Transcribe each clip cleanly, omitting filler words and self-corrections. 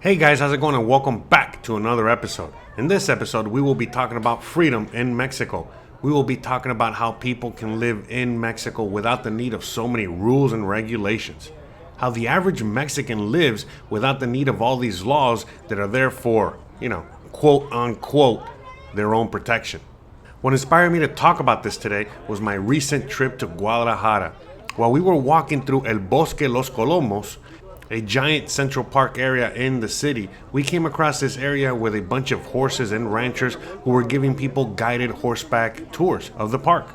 Hey guys, how's it going, and welcome back to another episode. In this episode, we will be talking about freedom in Mexico. We will be talking about how people can live in Mexico without the need of so many rules and regulations. How the average Mexican lives without the need of all these laws that are there for, quote unquote, their own protection. What inspired me to talk about this today was my recent trip to Guadalajara. While we were walking through El Bosque Los Colomos, a giant Central Park area in the city, we came across this area with a bunch of horses and ranchers who were giving people guided horseback tours of the park.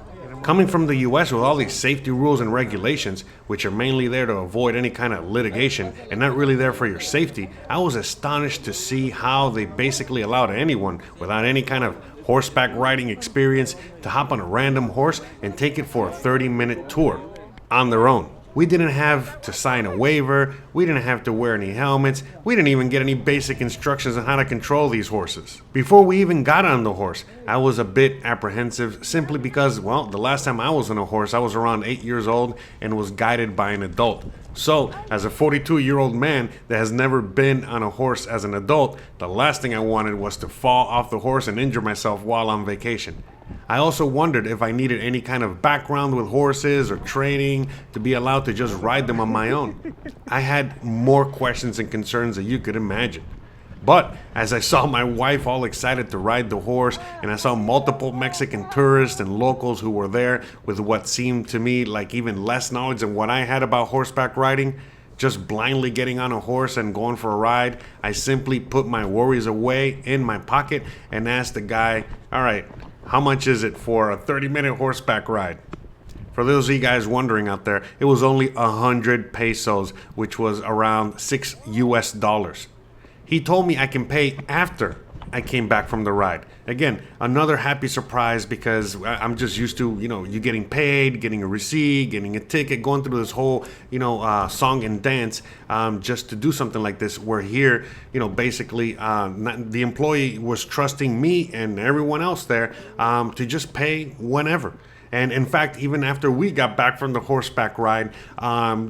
Coming from the US with all these safety rules and regulations, which are mainly there to avoid any kind of litigation and not really there for your safety, I was astonished to see how they basically allowed anyone without any kind of horseback riding experience to hop on a random horse and take it for a 30-minute tour on their own. We didn't have to sign a waiver, we didn't have to wear any helmets, we didn't even get any basic instructions on how to control these horses. Before we even got on the horse, I was a bit apprehensive simply because, the last time I was on a horse, I was around 8 years old and was guided by an adult. So, as a 42-year-old man that has never been on a horse as an adult, the last thing I wanted was to fall off the horse and injure myself while on vacation. I also wondered if I needed any kind of background with horses or training to be allowed to just ride them on my own. I had more questions and concerns than you could imagine. But as I saw my wife all excited to ride the horse, and I saw multiple Mexican tourists and locals who were there with what seemed to me like even less knowledge than what I had about horseback riding, just blindly getting on a horse and going for a ride, I simply put my worries away in my pocket and asked the guy, all right, how much is it for a 30-minute horseback ride? For those of you guys wondering out there, it was only 100 pesos, which was around $6. He told me I can pay after I came back from the ride. Again, another happy surprise because I'm just used to, you getting paid, getting a receipt, getting a ticket, going through this whole, song and dance just to do something like this. Where here, basically the employee was trusting me and everyone else there to just pay whenever. And in fact, even after we got back from the horseback ride,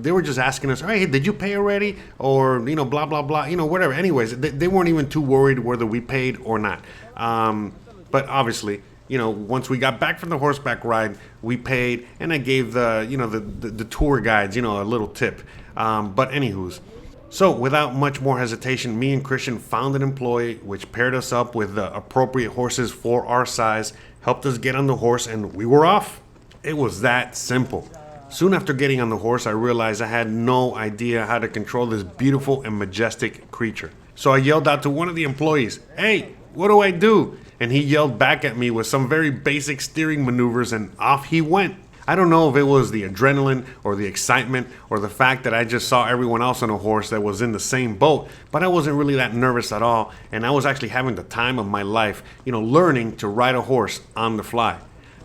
they were just asking us, hey, did you pay already? Or, blah, blah, blah, whatever. Anyways, they weren't even too worried whether we paid or not. But obviously, once we got back from the horseback ride, we paid, and I gave the tour guides, a little tip. But anywho's. So without much more hesitation, me and Christian found an employee which paired us up with the appropriate horses for our size, helped us get on the horse, and we were off. It was that simple. Soon after getting on the horse, I realized I had no idea how to control this beautiful and majestic creature. So I yelled out to one of the employees, hey, what do I do? And he yelled back at me with some very basic steering maneuvers, and off he went. I don't know if it was the adrenaline or the excitement or the fact that I just saw everyone else on a horse that was in the same boat, but I wasn't really that nervous at all, and I was actually having the time of my life, learning to ride a horse on the fly.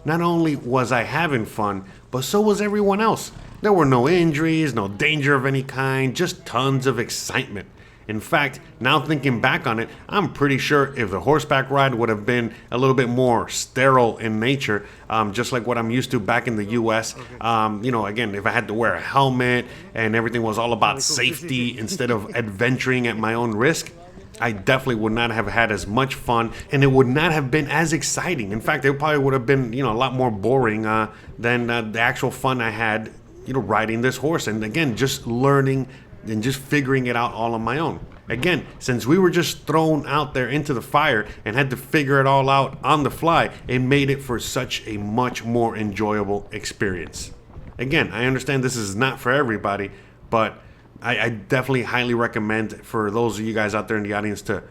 Not only was I having fun, but so was everyone else. There were no injuries, no danger of any kind, just tons of excitement. In fact, now thinking back on it, I'm pretty sure if the horseback ride would have been a little bit more sterile in nature, just like what I'm used to back in the US, again, if I had to wear a helmet and everything was all about safety instead of adventuring at my own risk, I definitely would not have had as much fun, and it would not have been as exciting. In fact, it probably would have been, a lot more boring than the actual fun I had, riding this horse. And again, just learning and just figuring it out all on my own. Again, since we were just thrown out there into the fire and had to figure it all out on the fly, it made it for such a much more enjoyable experience. Again, I understand this is not for everybody, but I definitely highly recommend for those of you guys out there in the audience to,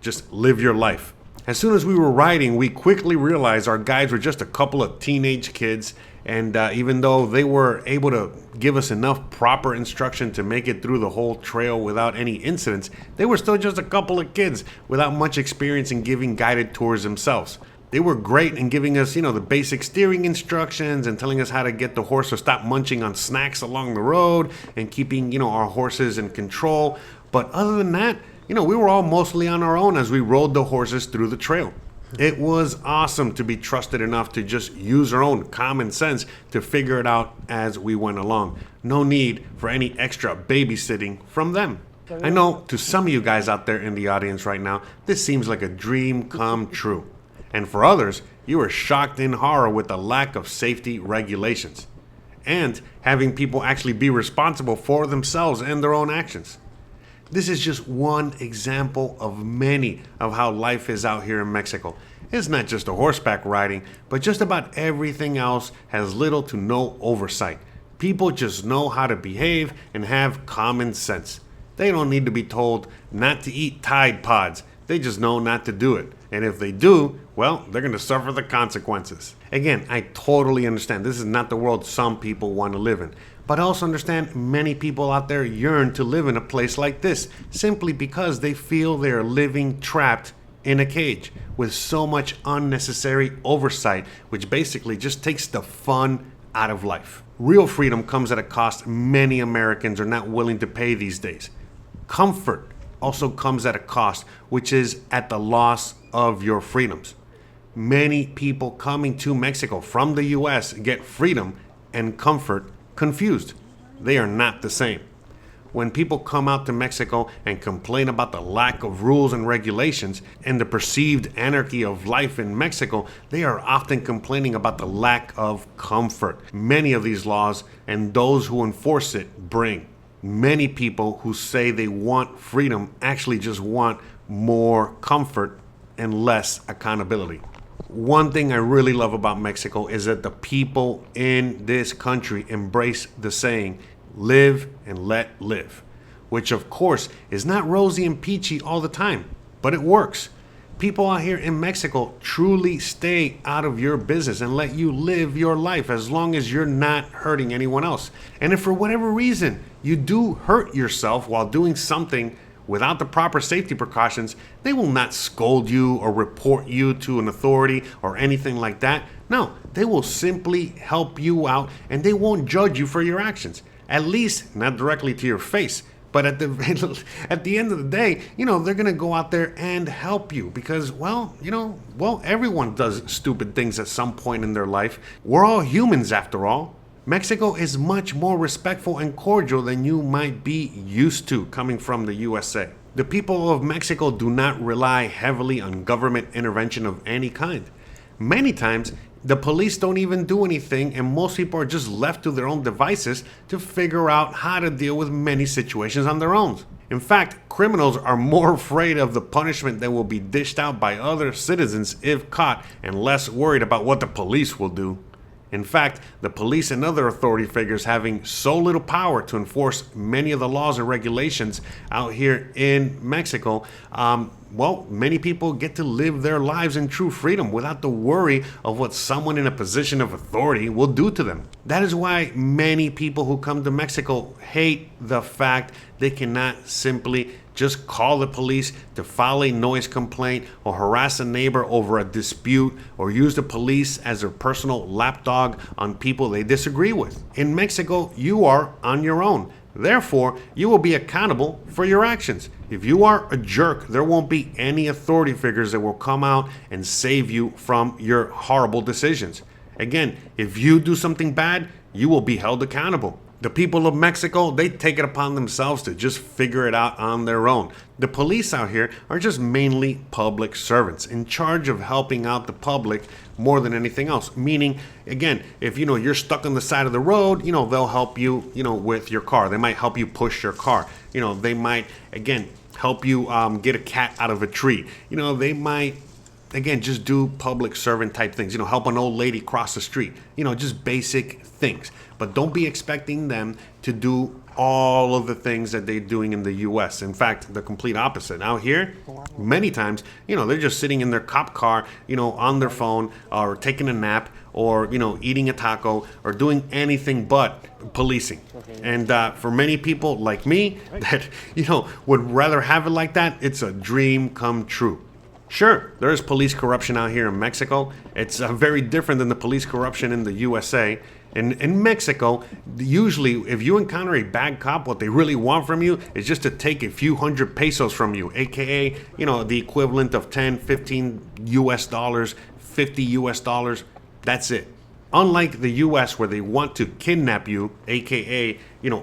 just live your life. As soon as we were riding, we quickly realized our guides were just a couple of teenage kids, and even though they were able to give us enough proper instruction to make it through the whole trail without any incidents, they were still just a couple of kids without much experience in giving guided tours themselves. They were great in giving us, the basic steering instructions and telling us how to get the horse to stop munching on snacks along the road and keeping, our horses in control. But other than that, we were all mostly on our own as we rode the horses through the trail. It was awesome to be trusted enough to just use our own common sense to figure it out as we went along. No need for any extra babysitting from them. I know to some of you guys out there in the audience right now, this seems like a dream come true. And for others, you are shocked in horror with the lack of safety regulations and having people actually be responsible for themselves and their own actions. This is just one example of many of how life is out here in Mexico. It's not just a horseback riding, but just about everything else has little to no oversight. People just know how to behave and have common sense. They don't need to be told not to eat Tide Pods. They just know not to do it. And if they do, well, they're going to suffer the consequences. Again, I totally understand. This is not the world some people want to live in. But I also understand many people out there yearn to live in a place like this simply because they feel they are living trapped in a cage with so much unnecessary oversight, which basically just takes the fun out of life. Real freedom comes at a cost many Americans are not willing to pay these days. Comfort also comes at a cost, which is at the loss of your freedoms. Many people coming to Mexico from the US get freedom and comfort confused. They are not the same. When people come out to Mexico and complain about the lack of rules and regulations and the perceived anarchy of life in Mexico, they are often complaining about the lack of comfort many of these laws and those who enforce it bring. Many people who say they want freedom actually just want more comfort and less accountability. One thing I really love about Mexico is that the people in this country embrace the saying, live and let live, which of course is not rosy and peachy all the time, but it works. People out here in Mexico truly stay out of your business and let you live your life as long as you're not hurting anyone else. And if for whatever reason you do hurt yourself while doing something without the proper safety precautions, they will not scold you or report you to an authority or anything like that. No, they will simply help you out and they won't judge you for your actions. At least not directly to your face. But at the end of the day, they're going to go out there and help you because, everyone does stupid things at some point in their life. We're all humans after all. Mexico is much more respectful and cordial than you might be used to coming from the USA. The people of Mexico do not rely heavily on government intervention of any kind. Many times, the police don't even do anything, and most people are just left to their own devices to figure out how to deal with many situations on their own. In fact, criminals are more afraid of the punishment that will be dished out by other citizens if caught and less worried about what the police will do. In fact, the police and other authority figures having so little power to enforce many of the laws and regulations out here in Mexico, many people get to live their lives in true freedom without the worry of what someone in a position of authority will do to them. That is why many people who come to Mexico hate the fact they cannot simply just call the police to file a noise complaint or harass a neighbor over a dispute or use the police as their personal lapdog on people they disagree with. In Mexico, you are on your own. Therefore, you will be accountable for your actions. If you are a jerk, there won't be any authority figures that will come out and save you from your horrible decisions. Again, if you do something bad, you will be held accountable. The people of Mexico, they take it upon themselves to just figure it out on their own. The police out here are just mainly public servants in charge of helping out the public more than anything else. Meaning, again, if you're stuck on the side of the road, they'll help you, with your car. They might help you push your car. They might, again, help you get a cat out of a tree. They might, again, just do public servant type things, help an old lady cross the street, just basic things. But don't be expecting them to do all of the things that they're doing in the US. In fact, the complete opposite. Out here, many times, they're just sitting in their cop car, on their phone or taking a nap or, eating a taco or doing anything but policing. And for many people like me that, would rather have it like that, it's a dream come true. Sure, there is police corruption out here in Mexico. It's very different than the police corruption in the USA. In Mexico, usually if you encounter a bad cop, what they really want from you is just to take a few hundred pesos from you, aka, the equivalent of 10, 15 US dollars, 50 US dollars. That's it. Unlike the US, where they want to kidnap you, aka,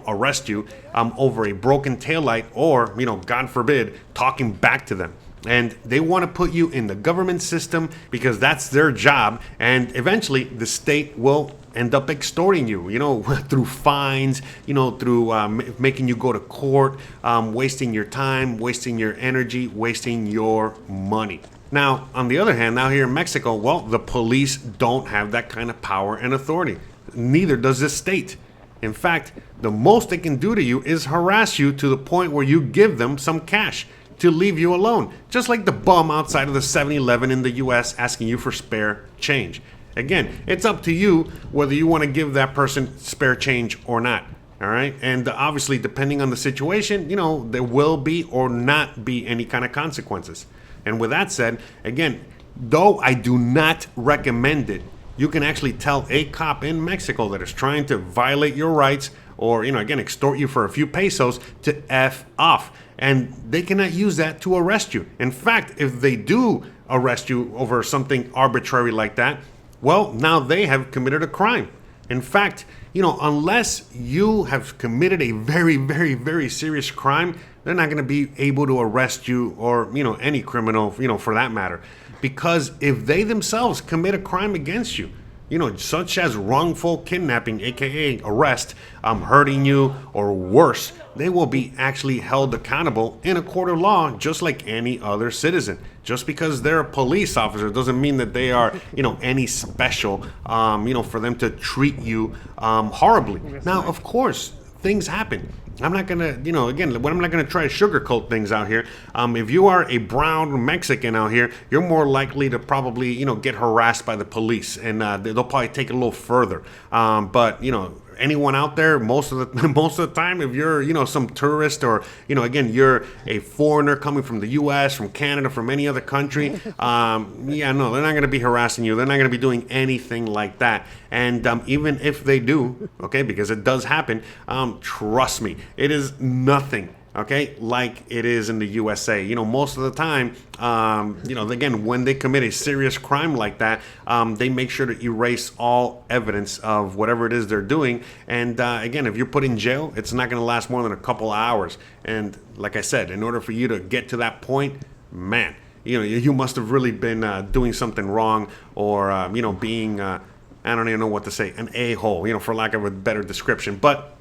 arrest you over a broken taillight, or, God forbid, talking back to them. And they want to put you in the government system because that's their job. And eventually the state will end up extorting you, through fines, through making you go to court, wasting your time, wasting your energy, wasting your money. Now, on the other hand, now here in Mexico, well, the police don't have that kind of power and authority. Neither does the state. In fact, the most they can do to you is harass you to the point where you give them some cash to leave you alone. Just like the bum outside of the 7-Eleven in the US asking you for spare change. Again, it's up to you whether you want to give that person spare change or not. All right. And obviously, depending on the situation, there will be or not be any kind of consequences. And with that said, again, though I do not recommend it, you can actually tell a cop in Mexico that is trying to violate your rights or, again, extort you for a few pesos to F off. And they cannot use that to arrest you. In fact, if they do arrest you over something arbitrary like that, well, now they have committed a crime. In fact, unless you have committed a very, very, very serious crime, they're not going to be able to arrest you or, any criminal, for that matter. Because if they themselves commit a crime against you, such as wrongful kidnapping, aka arrest, hurting you, or worse, they will be actually held accountable in a court of law just like any other citizen. Just because they're a police officer doesn't mean that they are, any special, for them to treat you horribly. Now, of course, things happen. I'm not gonna, I'm not gonna try to sugarcoat things out here. If you are a brown Mexican out here, you're more likely to probably, get harassed by the police, and they'll probably take it a little further. But anyone out there, most of the time, if you're, some tourist or, again, you're a foreigner coming from the U.S., from Canada, from any other country, they're not going to be harassing you. They're not going to be doing anything like that. And even if they do, okay, because it does happen, trust me, it is nothing. Okay, like it is in the USA. Most of the time, again, when they commit a serious crime like that, they make sure to erase all evidence of whatever it is they're doing. And again, if you're put in jail, it's not going to last more than a couple of hours. And like I said, in order for you to get to that point, man, you must have really been doing something wrong, or being, I don't even know what to say, an a-hole, for lack of a better description. But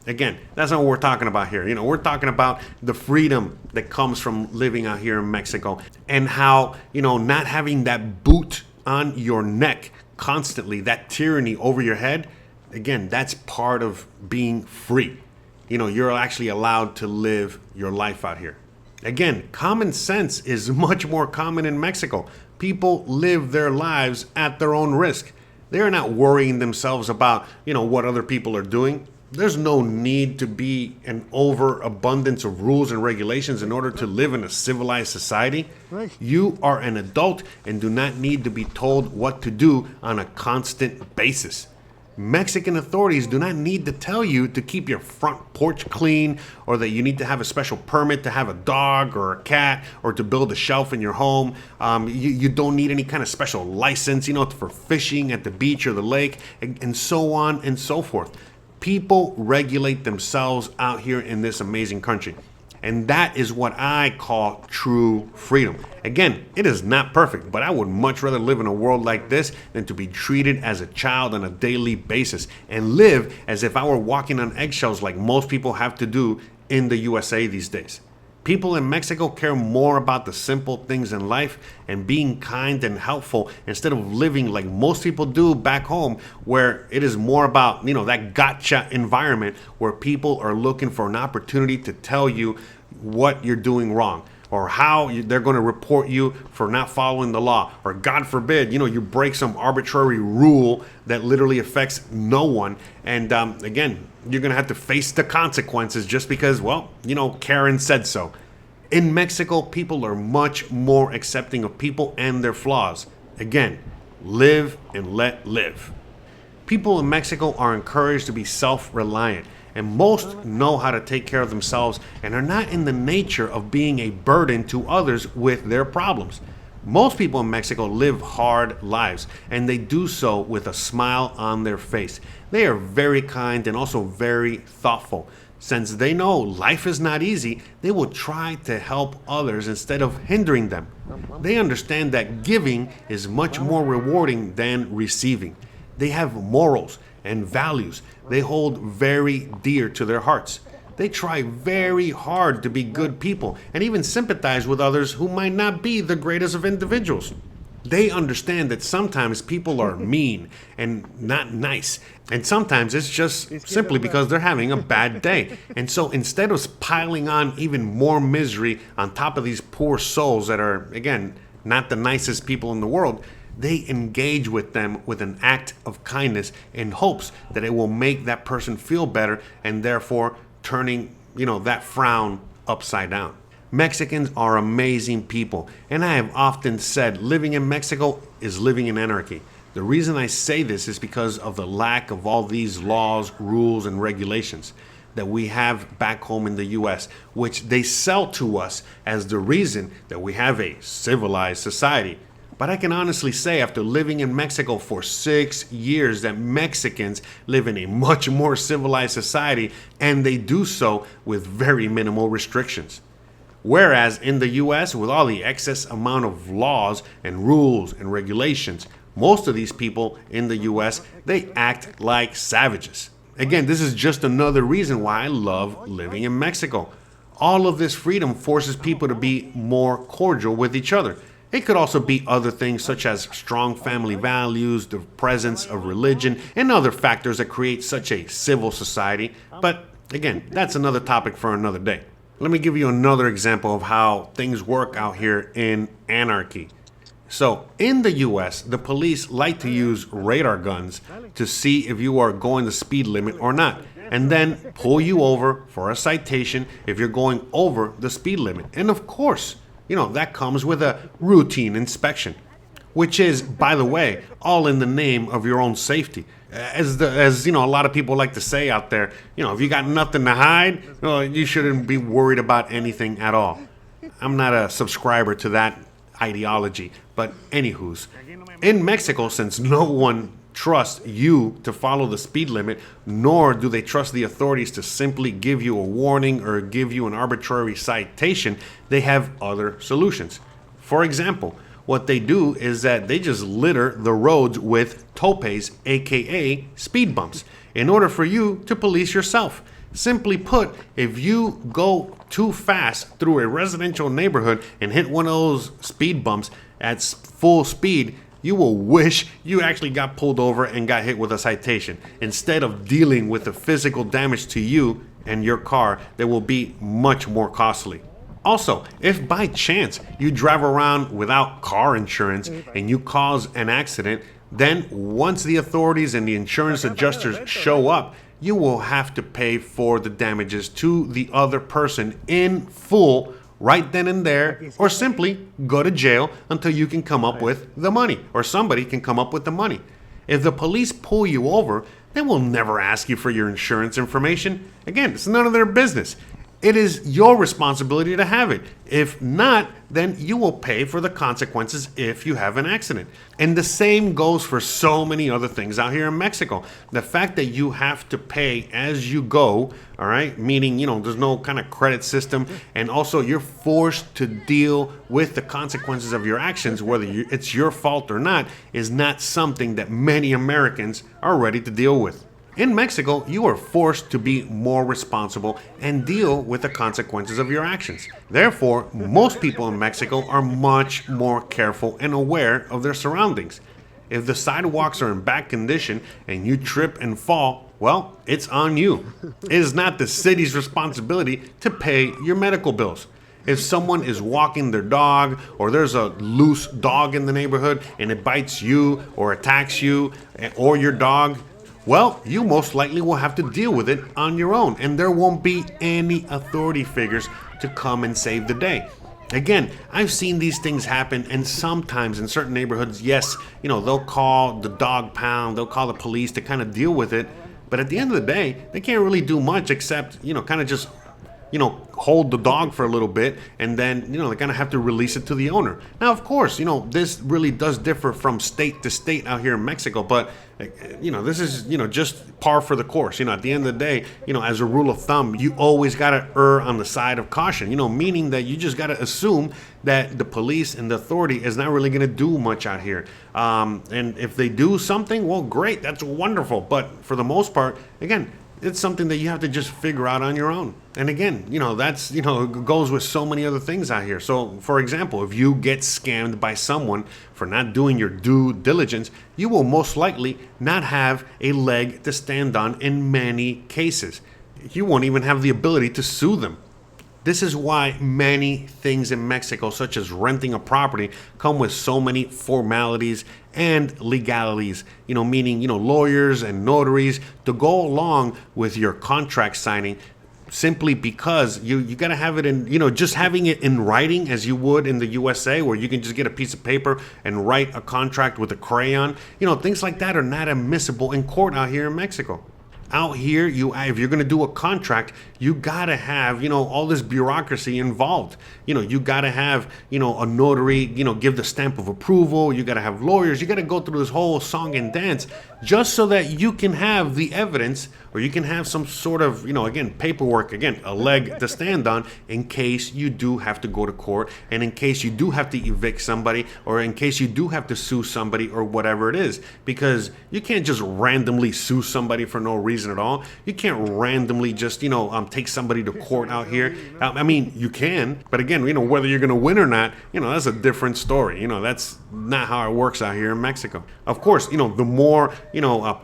again, that's not what we're talking about here. We're talking about the freedom that comes from living out here in Mexico, and how, not having that boot on your neck constantly, that tyranny over your head, again, that's part of being free. You're actually allowed to live your life out here. Again, common sense is much more common in Mexico. People live their lives at their own risk. They're not worrying themselves about, what other people are doing. There's no need to be an overabundance of rules and regulations in order to live in a civilized society. You are an adult and do not need to be told what to do on a constant basis. Mexican authorities do not need to tell you to keep your front porch clean, or that you need to have a special permit to have a dog or a cat, or to build a shelf in your home. You don't need any kind of special license, for fishing at the beach or the lake, and so on and so forth. People regulate themselves out here in this amazing country. And that is what I call true freedom. Again, it is not perfect, but I would much rather live in a world like this than to be treated as a child on a daily basis and live as if I were walking on eggshells like most people have to do in the USA these days. People in Mexico care more about the simple things in life and being kind and helpful, instead of living like most people do back home, where it is more about, that gotcha environment where people are looking for an opportunity to tell you what you're doing wrong, or how they're going to report you for not following the law, or God forbid, you break some arbitrary rule that literally affects no one. And again, you're going to have to face the consequences just because, Karen said so. In Mexico, people are much more accepting of people and their flaws. Again, live and let live. People in Mexico are encouraged to be self-reliant, and most know how to take care of themselves and are not in the nature of being a burden to others with their problems. Most people in Mexico live hard lives, and they do so with a smile on their face. They are very kind and also very thoughtful. Since they know life is not easy, they will try to help others instead of hindering them. They understand that giving is much more rewarding than receiving. They have morals and values they hold very dear to their hearts. They try very hard to be good people and even sympathize with others who might not be the greatest of individuals. They understand that sometimes people are mean and not nice, and sometimes it's just simply because they're having a bad day. And so instead of piling on even more misery on top of these poor souls that are, again, not the nicest people in the world, they engage with them with an act of kindness in hopes that it will make that person feel better and therefore turning, that frown upside down. Mexicans are amazing people, and I have often said living in Mexico is living in anarchy. The reason I say this is because of the lack of all these laws, rules, and regulations that we have back home in the US, which they sell to us as the reason that we have a civilized society. But I can honestly say after living in Mexico for 6 years that Mexicans live in a much more civilized society, and they do so with very minimal restrictions. Whereas in the US, with all the excess amount of laws and rules and regulations, most of these people in the US, they act like savages. Again, this is just another reason why I love living in Mexico. All of this freedom forces people to be more cordial with each other. It could also be other things such as strong family values, the presence of religion, and other factors that create such a civil society. But again, that's another topic for another day. Let me give you another example of how things work out here in anarchy. So, in the US, the police like to use radar guns to see if you are going the speed limit or not, and then pull you over for a citation if you're going over the speed limit. And of course, that comes with a routine inspection, which is, by the way, all in the name of your own safety. As a lot of people like to say out there, if you got nothing to hide, well, you shouldn't be worried about anything at all. I'm not a subscriber to that ideology, but anywho's. In Mexico, since no one trusts you to follow the speed limit, nor do they trust the authorities to simply give you a warning or give you an arbitrary citation, they have other solutions. For example, what they do is that they just litter the roads with topes, aka speed bumps, in order for you to police yourself. Simply put, if you go too fast through a residential neighborhood and hit one of those speed bumps at full speed, you will wish you actually got pulled over and got hit with a citation instead of dealing with the physical damage to you and your car that will be much more costly. Also, if by chance you drive around without car insurance and you cause an accident, then once the authorities and the insurance adjusters show up, you will have to pay for the damages to the other person in full right then and there, or simply go to jail until you can come up with the money, or somebody can come up with the money. If the police pull you over, they will never ask you for your insurance information. Again, it's none of their business. It is your responsibility to have it. If not, then you will pay for the consequences if you have an accident. And the same goes for so many other things out here in Mexico. The fact that you have to pay as you go, all right, meaning, there's no kind of credit system, and also you're forced to deal with the consequences of your actions, whether it's your fault or not, is not something that many Americans are ready to deal with. In Mexico, you are forced to be more responsible and deal with the consequences of your actions. Therefore, most people in Mexico are much more careful and aware of their surroundings. If the sidewalks are in bad condition and you trip and fall, well, it's on you. It is not the city's responsibility to pay your medical bills. If someone is walking their dog, or there's a loose dog in the neighborhood and it bites you or attacks you or your dog, well, you most likely will have to deal with it on your own, and there won't be any authority figures to come and save the day. Again, I've seen these things happen, and sometimes in certain neighborhoods, yes, they'll call the dog pound, they'll call the police to kind of deal with it, but at the end of the day, they can't really do much except, kind of just hold the dog for a little bit, and then, they're going to have to release it to the owner. Now, of course, this really does differ from state to state out here in Mexico, but, this is, just par for the course. At the end of the day, as a rule of thumb, you always got to err on the side of caution, meaning that you just got to assume that the police and the authority is not really going to do much out here. And if they do something, well, great, that's wonderful. But for the most part, again, it's something that you have to just figure out on your own. And again, that's, it goes with so many other things out here. So, for example, if you get scammed by someone for not doing your due diligence, you will most likely not have a leg to stand on in many cases. You won't even have the ability to sue them. This is why many things in Mexico, such as renting a property, come with so many formalities and legalities, meaning, lawyers and notaries to go along with your contract signing, simply because you got to have it in, just having it in writing as you would in the USA, where you can just get a piece of paper and write a contract with a crayon. Things like that are not admissible in court out here in Mexico. Out here, if you're going to do a contract, you got to have, all this bureaucracy involved. You got to have, a notary, give the stamp of approval. You got to have lawyers. You got to go through this whole song and dance just so that you can have the evidence, or you can have some sort of, again, paperwork, again, a leg to stand on in case you do have to go to court, and in case you do have to evict somebody, or in case you do have to sue somebody, or whatever it is. Because you can't just randomly sue somebody for no reason at all. You can't randomly just, take somebody to court out here. I mean, you can, but again, whether you're going to win or not, that's a different story. That's not how it works out here in Mexico. Of course, the more,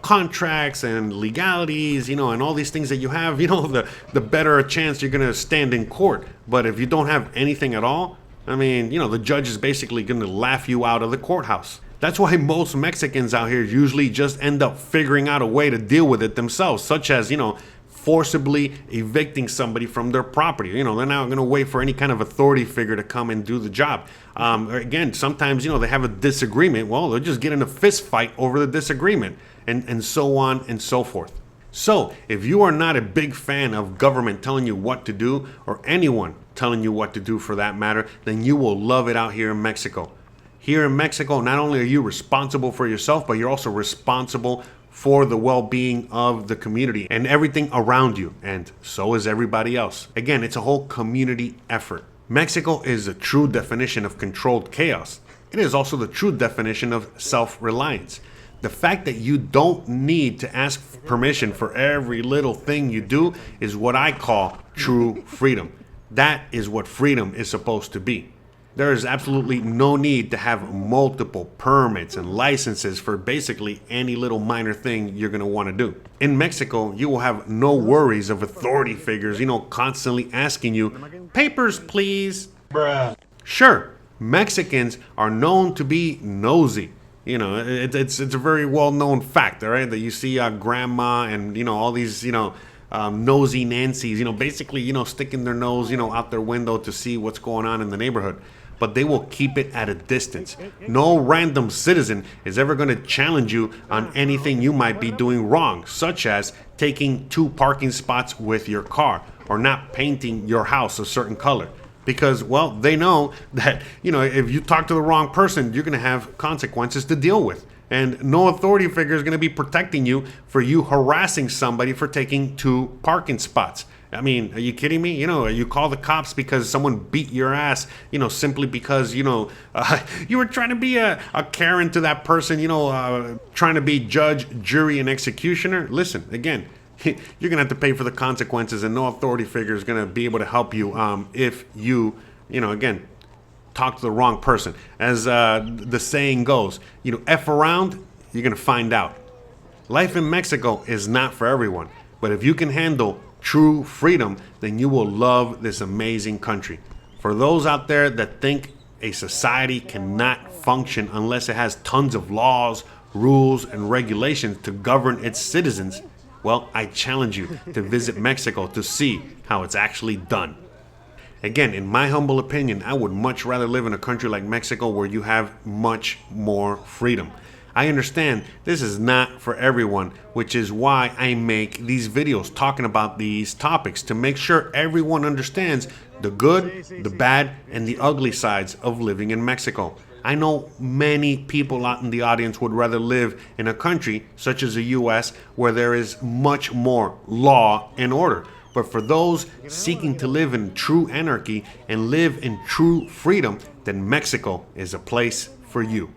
contracts and legalities, and all these things that you have, the better a chance you're going to stand in court. But if you don't have anything at all, I mean, the judge is basically going to laugh you out of the courthouse. That's why most Mexicans out here usually just end up figuring out a way to deal with it themselves, such as, forcibly evicting somebody from their property. They're not going to wait for any kind of authority figure to come and do the job. Again, sometimes, they have a disagreement. Well, they'll just get in a fist fight over the disagreement, and so on and so forth. So if you are not a big fan of government telling you what to do, or anyone telling you what to do for that matter, then you will love it out here in Mexico. Here in Mexico, not only are you responsible for yourself, but you're also responsible for the well-being of the community and everything around you, and so is everybody else. Again, it's a whole community effort. Mexico is the true definition of controlled chaos. It is also the true definition of self-reliance. The fact that you don't need to ask permission for every little thing you do is what I call true freedom. That is what freedom is supposed to be. There is absolutely no need to have multiple permits and licenses for basically any little minor thing you're going to want to do. In Mexico, you will have no worries of authority figures, constantly asking you, papers, please. Bruh. Sure, Mexicans are known to be nosy. It's a very well-known fact, all right, that you see grandma and, all these, nosy Nancy's, basically, sticking their nose, out their window to see what's going on in the neighborhood. But they will keep it at a distance. No random citizen is ever going to challenge you on anything you might be doing wrong, such as taking 2 parking spots with your car, or not painting your house a certain color. Because, well, they know that, if you talk to the wrong person, you're going to have consequences to deal with. And no authority figure is going to be protecting you for you harassing somebody for taking 2 parking spots. I mean, are you kidding me? You call the cops because someone beat your ass, simply because, you were trying to be a Karen to that person, trying to be judge, jury, and executioner. Listen, again, you're going to have to pay for the consequences, and no authority figure is going to be able to help you if you, again, talk to the wrong person. As the saying goes, F around, you're going to find out. Life in Mexico is not for everyone, but if you can handle true freedom, then you will love this amazing country. For those out there that think a society cannot function unless it has tons of laws, rules, and regulations to govern its citizens, well, I challenge you to visit Mexico to see how it's actually done. Again, in my humble opinion, I would much rather live in a country like Mexico where you have much more freedom. I understand this is not for everyone, which is why I make these videos talking about these topics, to make sure everyone understands the good, the bad, and the ugly sides of living in Mexico. I know many people out in the audience would rather live in a country such as the US where there is much more law and order. But for those seeking to live in true anarchy and live in true freedom, then Mexico is a place for you.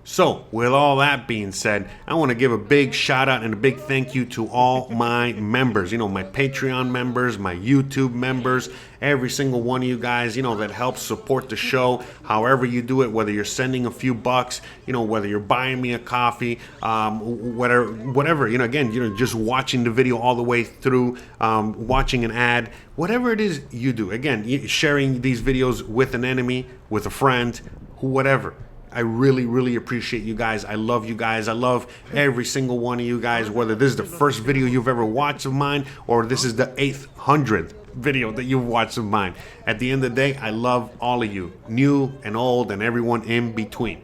So, with all that being said, I want to give a big shout out and a big thank you to all my members. My Patreon members, my YouTube members, every single one of you guys, that helps support the show. However you do it, whether you're sending a few bucks, whether you're buying me a coffee, whatever, again, just watching the video all the way through, watching an ad, whatever it is you do. Again, sharing these videos with an enemy, with a friend, whatever. I really, really appreciate you guys. I love you guys. I love every single one of you guys, whether this is the first video you've ever watched of mine or this is the 800th video that you've watched of mine. At the end of the day, I love all of you, new and old and everyone in between.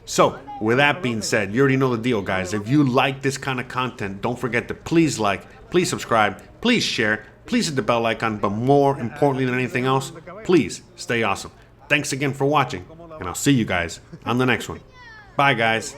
So, with that being said, you already know the deal, guys. If you like this kind of content, don't forget to please like, please subscribe, please share, please hit the bell icon, but more importantly than anything else, please stay awesome. Thanks again for watching, and I'll see you guys on the next one. Bye, guys.